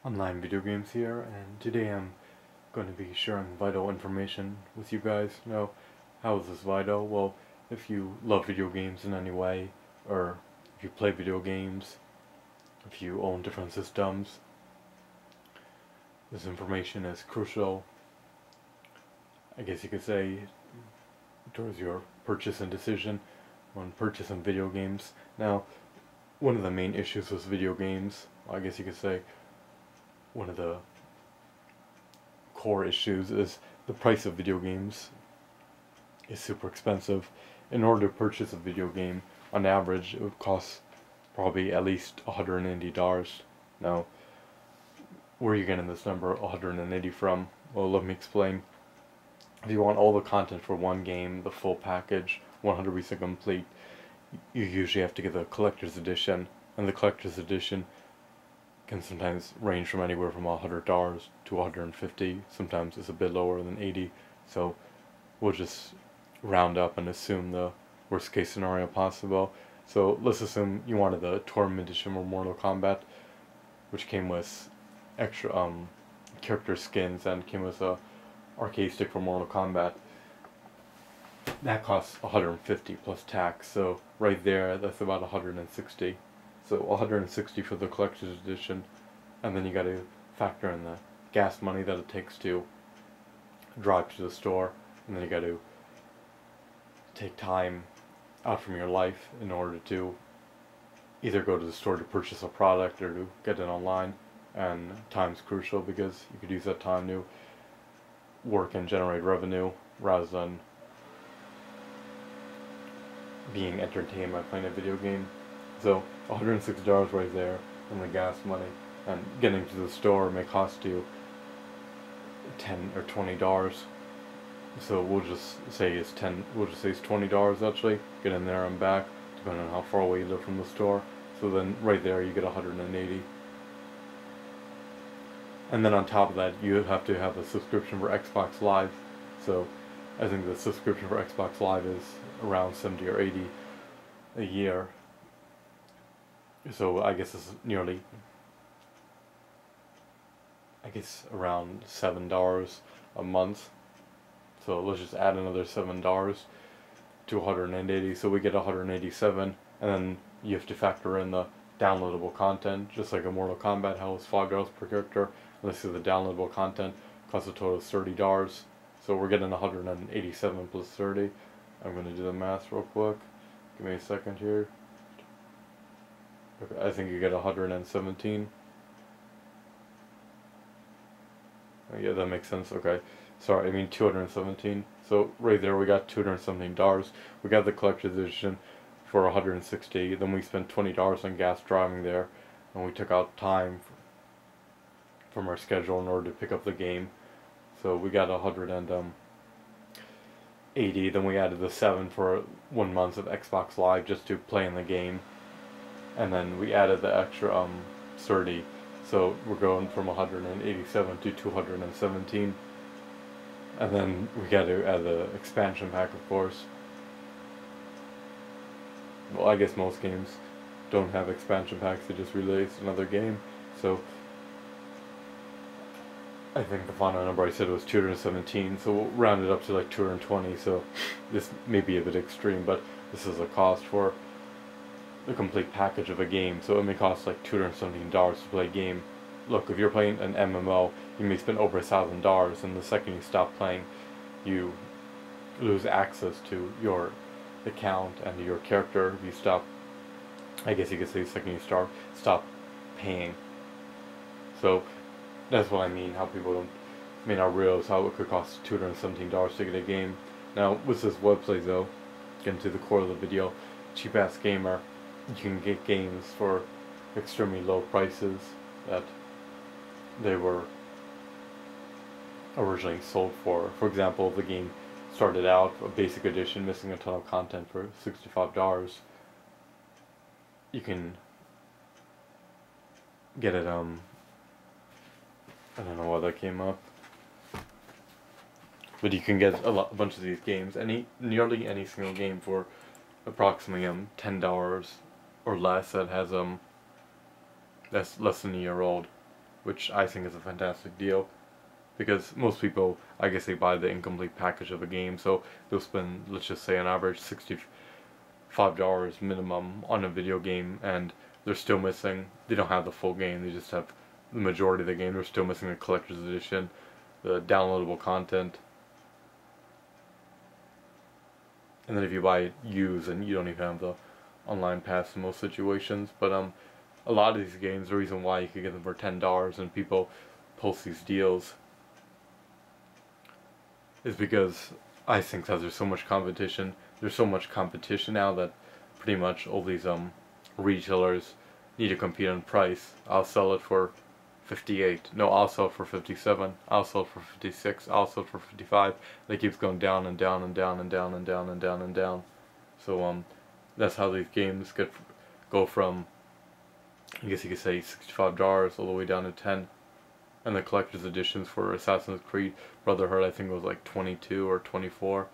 Online Video Games here, and today I'm going to be sharing vital information with you guys. Now, how is this vital? Well, if you love video games in any way, or if you play video games, if you own different systems, this information is crucial, I guess you could say, towards your purchase and decision when purchasing video games. Now, one of the main issues with video games, I guess you could say, one of the core issues is the price of video games is super expensive. In order to purchase a video game, on average, it would cost probably at least $180. Now, where are you getting this number, 180 from? Well, let me explain. If you want all the content for one game, the full package, 100% complete, you usually have to get the collector's edition, and the collector's edition can sometimes range from anywhere from $100 to $150. Sometimes it's a bit lower than 80. So we'll just round up and assume the worst case scenario possible. So let's assume you wanted the Tournament Edition of Mortal Kombat, which came with extra character skins and came with a arcade stick for Mortal Kombat. That costs $150 plus tax. So right there, that's about $160. So $160 for the collector's edition, and then you got to factor in the gas money that it takes to drive to the store, and then you got to take time out from your life in order to either go to the store to purchase a product or to get it online. And time's crucial because you could use that time to work and generate revenue rather than being entertained by playing a video game. So $160 right there, and the gas money, and getting to the store may cost you $10 or $20. So we'll just say it's $20 actually. Get in there and back, depending on how far away you live from the store. So then right there you get 180. And then on top of that, you have to have a subscription for Xbox Live. So I think the subscription for Xbox Live is around 70 or 80 a year. So I guess it's nearly, around $7 a month. So let's just add another $7 to 180, so we get 187, and then you have to factor in the downloadable content, just like a Mortal Kombat, how it's $5 per character. And this is the downloadable content, costs a total of $30. So we're getting 187 plus 30. I'm going to do the math real quick. Give me a second here. Okay, I think you get 117. Oh, yeah, that makes sense. Okay. Sorry, I mean 217. So right there we got $217. We got the collector's edition for 160. Then we spent $20 on gas driving there, and we took out time from our schedule in order to pick up the game. So we got 180. Then we added the 7 for 1 month of Xbox Live just to play in the game. And then we added the extra 30, so we're going from 187 to 217. And then we got to add the expansion pack, of course. Well, I guess most games don't have expansion packs, they just release another game. So I think the final number I said was 217, so we'll round it up to like 220. So this may be a bit extreme, but this is a cost for the complete package of a game. So it may cost like $217 to play a game. Look, if you're playing an MMO, you may spend over $1,000, and the second you stop playing, you lose access to your account and to your character. If you stop, I guess you could say, the second you stop paying. So that's what I mean, how people may not realize how it could cost $217 to get a game. Now, with this website though, getting to the core of the video, Cheap Ass Gamer, you can get games for extremely low prices that they were originally sold for. For example, the game started out a basic edition missing a ton of content for $65. You can get it, I don't know why that came up, but you can get a bunch of these games, nearly any single game, for approximately $10 or less that has that's less than a year old. which I think is a fantastic deal. Because most people, I guess, they buy the incomplete package of a game, so they'll spend, let's just say, on average $65 minimum on a video game, and they're still missing, they don't have the full game, they just have the majority of the game. They're still missing the collector's edition, the downloadable content. And then if you buy it used, and you don't even have the online pass in most situations. But a lot of these games, the reason why you could get them for $10 and people post these deals is because I think that there's so much competition. There's so much competition now that pretty much all these retailers need to compete on price. I'll sell it for 58. No, I'll sell it for 57. I'll sell it for 56. I'll sell it for 55. It keeps going down and down and down and down and down and down and down. So that's how these games go from, I guess you could say, $65 all the way down to 10. And the collector's editions for Assassin's Creed Brotherhood, I think it was like 22 or 24.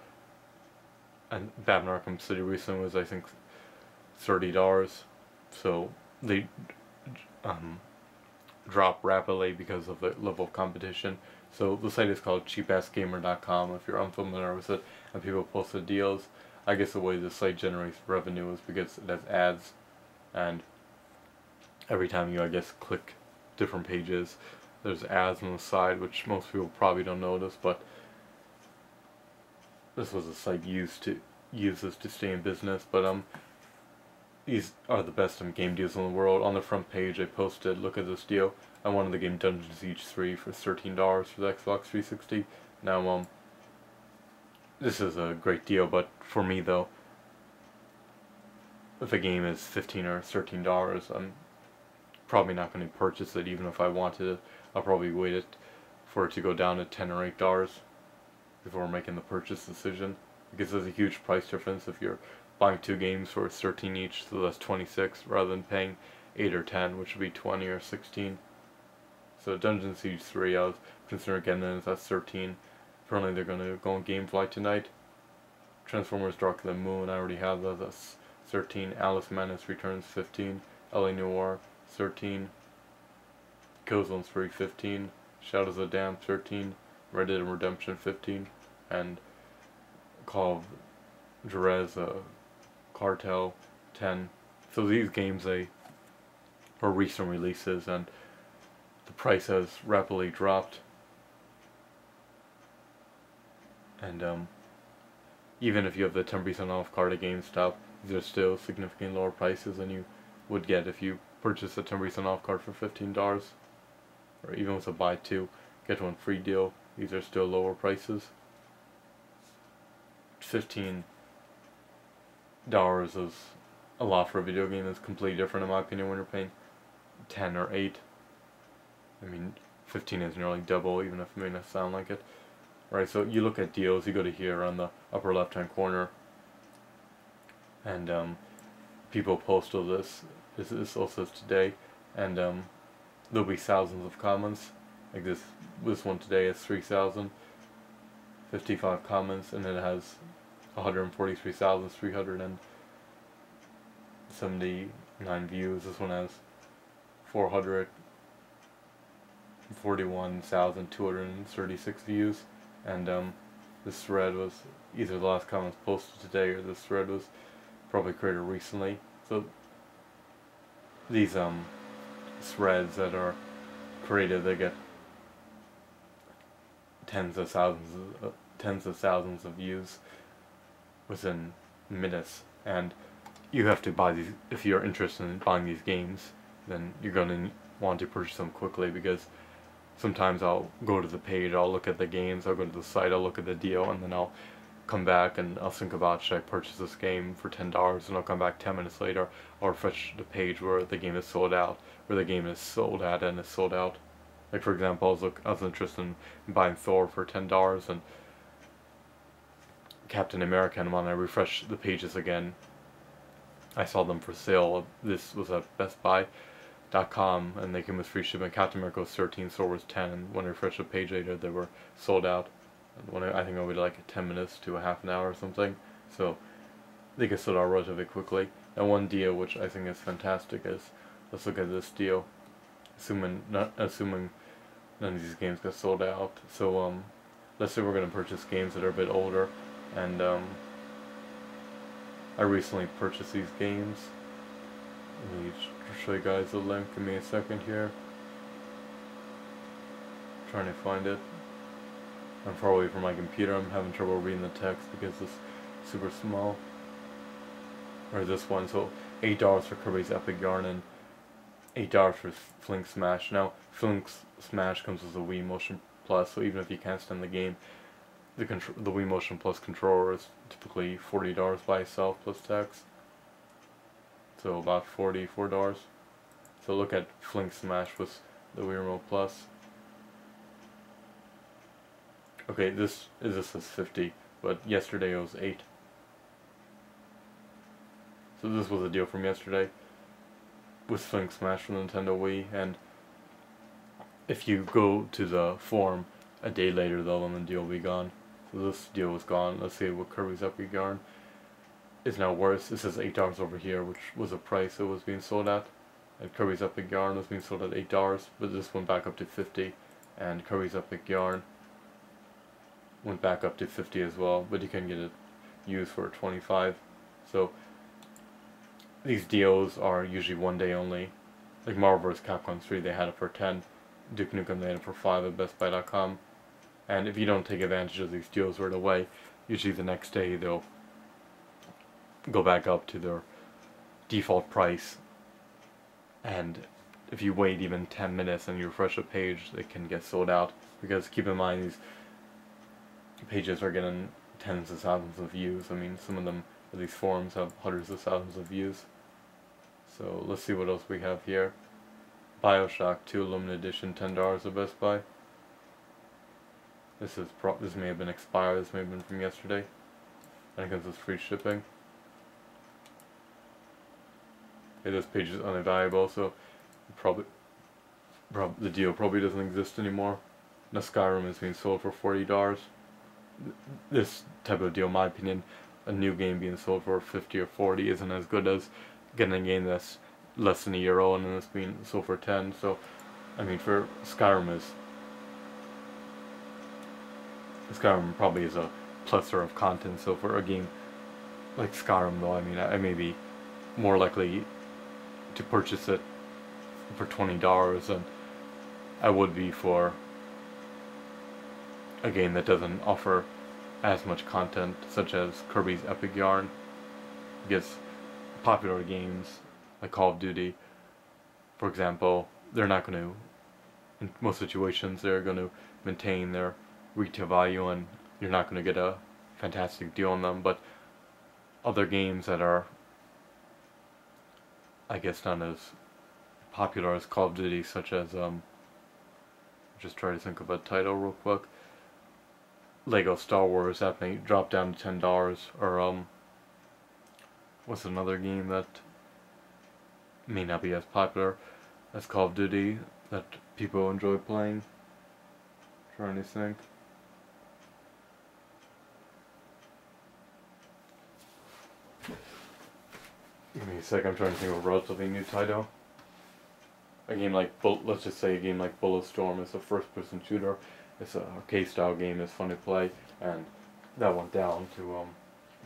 And Batman Arkham City recently was, I think, $30. So they drop rapidly because of the level of competition. So the site is called cheapassgamer.com if you're unfamiliar with it, and people post the deals. I guess the way the site generates revenue is because it has ads, and every time you, I guess, click different pages, there's ads on the side, which most people probably don't notice, but this was a site uses to stay in business. But these are the best game deals in the world. On the front page I posted, look at this deal. I wanted the game Dungeon Siege 3 for $13 for the Xbox 360. Now this is a great deal, but for me though, if a game is $15 or $13, I'm probably not going to purchase it. Even if I wanted it, I'll probably wait for it to go down to $10 or $8 before making the purchase decision, because there's a huge price difference if you're buying two games for 13 each, so that's 26, rather than paying 8 or 10, which would be 20 or 16. So Dungeon Siege 3, I was considering getting it, that's 13. Apparently they're going to go on Gamefly tonight. Transformers Dark of the Moon, I already have that, that's 13. Alice Madness Returns 15. LA Noire 13. Killzone 3 15. Shadows of the Damned 13. Red Dead Redemption 15. And Call of Juarez Cartel 10. So these games, they are recent releases, and the price has rapidly dropped. And even if you have the 10% off card at GameStop, these are still significantly lower prices than you would get if you purchase a 10% off card for $15. Or even with a buy two, get one free deal, these are still lower prices. $15 is a lot for a video game. It's completely different in my opinion when you're paying 10 or 8. I mean, 15 is nearly double, even if it may not sound like it. Right, so you look at deals, you go to here on the upper left hand corner, and people post all this. This also says today, and there'll be thousands of comments. Like this one today has 3,055 comments, and it has 143,379 views. This one has 441,236 views, and this thread was either the last comments posted today or this thread was probably created recently. So these threads that are created, they get tens of thousands of views within minutes, and you have to buy these. If you're interested in buying these games, then you're going to want to purchase them quickly, because sometimes I'll go to the page, I'll look at the games, I'll go to the site, I'll look at the deal, and then I'll come back and I'll think about, should I purchase this game for $10, and I'll come back 10 minutes later, or refresh the page where the game is sold out, where the game is sold at and is sold out. Like for example, I was interested in buying Thor for $10 and Captain America, and when I refresh the pages again, I saw them for sale. This was at BestBuy.com, and they came with free shipping. Captain America was 13, Thor was 10, and when I refreshed the page later, they were sold out. And I think it would be like 10 minutes to a half an hour or something. So they get sold out relatively quickly. And one deal which I think is fantastic is, let's look at this deal. assuming none of these games get sold out. So let's say we're gonna purchase games that are a bit older, and I recently purchased these games. Let me show you guys the link. Give me a second here. I'm trying to find it. I'm far away from my computer. I'm having trouble reading the text because it's super small. Or this one. So $8 for Kirby's Epic Yarn and $8 for Flink Smash. Now Flink Smash comes with a Wii Motion Plus, so even if you can't stand the game, the Wii Motion Plus controller is typically $40 by itself plus tax. So about $44. So look at Flink Smash with the Wii Remote Plus. Okay, this says 50, but yesterday it was 8. So this was a deal from yesterday with Flink Smash from Nintendo Wii, and if you go to the forum a day later though, then the deal will be gone. So this deal was gone. Let's see what Kirby's Epic Yarn is now worth. It says $8 over here, which was a price it was being sold at. And Kirby's Epic Yarn was being sold at $8, but this went back up to 50, and Kirby's Epic Yarn went back up to 50 as well, but you can get it used for 25. So these deals are usually one day only. Like Marvel vs. Capcom 3, they had it for 10. Duke Nukem, they had it for 5 at BestBuy.com. And if you don't take advantage of these deals right away, usually the next day they'll go back up to their default price. And if you wait even 10 minutes and you refresh a page, they can get sold out. Because keep in mind, these pages are getting tens of thousands of views. I mean, some of them, these forums have hundreds of thousands of views. So let's see what else we have here. BioShock 2 Limited Edition, $10 at Best Buy. This may have been expired. This may have been from yesterday. I think this is free shipping. Okay, this page is unavailable, so the deal probably doesn't exist anymore. Now Skyrim is being sold for $40. This type of deal, in my opinion, a new game being sold for 50 or 40 isn't as good as getting a game that's less than a year old and it's being sold for 10. So, I mean, for Skyrim probably is a plethora of content. So for a game like Skyrim, though, I mean, I may be more likely to purchase it for $20 than I would be for a game that doesn't offer as much content, such as Kirby's Epic Yarn. Because popular games like Call of Duty, for example, they're not going to, in most situations, they're going to maintain their retail value, and you're not going to get a fantastic deal on them. But other games that are, I guess, not as popular as Call of Duty, such as just try to think of a title real quick. Lego Star Wars, that may drop down to $10, or what's another game that may not be as popular as Call of Duty that people enjoy playing? Trying to think. Give me a sec, I'm trying to think of a relatively new title. A game like, let's just say a game like Bulletstorm is a first-person shooter. It's an arcade-style game, it's fun to play, and that went down to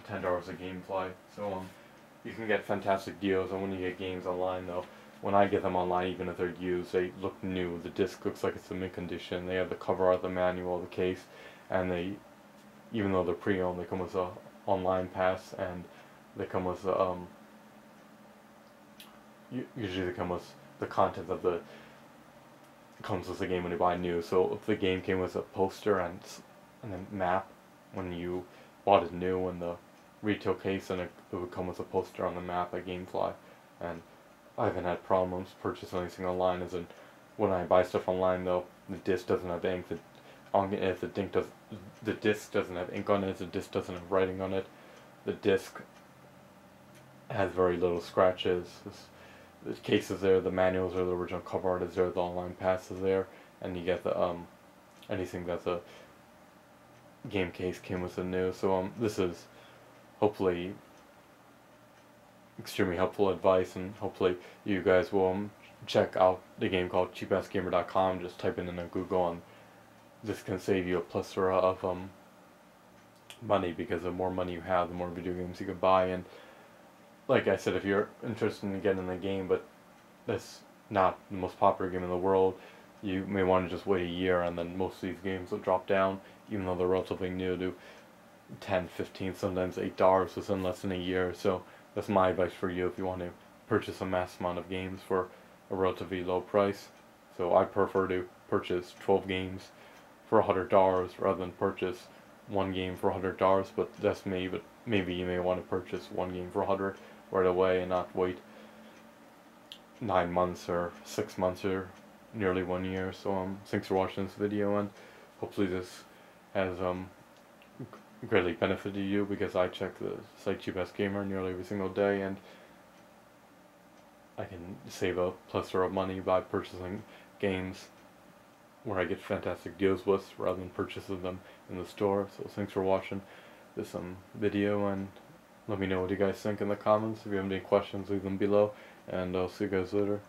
$10 a GameFly. So you can get fantastic deals, and when you get games online, though, when I get them online, even if they're used, they look new. The disc looks like it's in mint condition. They have the cover art, the manual, the case, and they, even though they're pre-owned, they come with a online pass, and they come with usually they come with the content of the comes with the game when you buy new. So if the game came with a poster and a map when you bought it new in the retail case, and it would come with a poster on the map at GameFly. And I haven't had problems purchasing anything online. As in, when I buy stuff online, though, the disc doesn't have ink. If the disc doesn't have ink on it, the disc doesn't have writing on it. The disc has very little scratches. The case is there, the manuals are, the original cover art is there, the online pass is there, and you get the anything that's a game case came with the new. So this is hopefully extremely helpful advice, and hopefully you guys will check out the game called cheapassgamer.com. Just type it in Google, and this can save you a plethora of money, because the more money you have, the more video games you can buy. And like I said, if you're interested in getting the game, but that's not the most popular game in the world, you may want to just wait a year, and then most of these games will drop down, even though they're relatively new, to 10, 15, sometimes $8 within less than a year. So that's my advice for you if you want to purchase a mass amount of games for a relatively low price. So I prefer to purchase 12 games for $100 rather than purchase one game for $100. But that's me. But maybe you may want to purchase one game for $100 right away and not wait 9 months or 6 months or nearly 1 year. So thanks for watching this video, and hopefully this has greatly benefited you, because I check the site Cheap Ass Gamer nearly every single day, and I can save a plethora of money by purchasing games where I get fantastic deals with, rather than purchasing them in the store. So thanks for watching this video, and let me know what you guys think in the comments. If you have any questions, leave them below, and I'll see you guys later.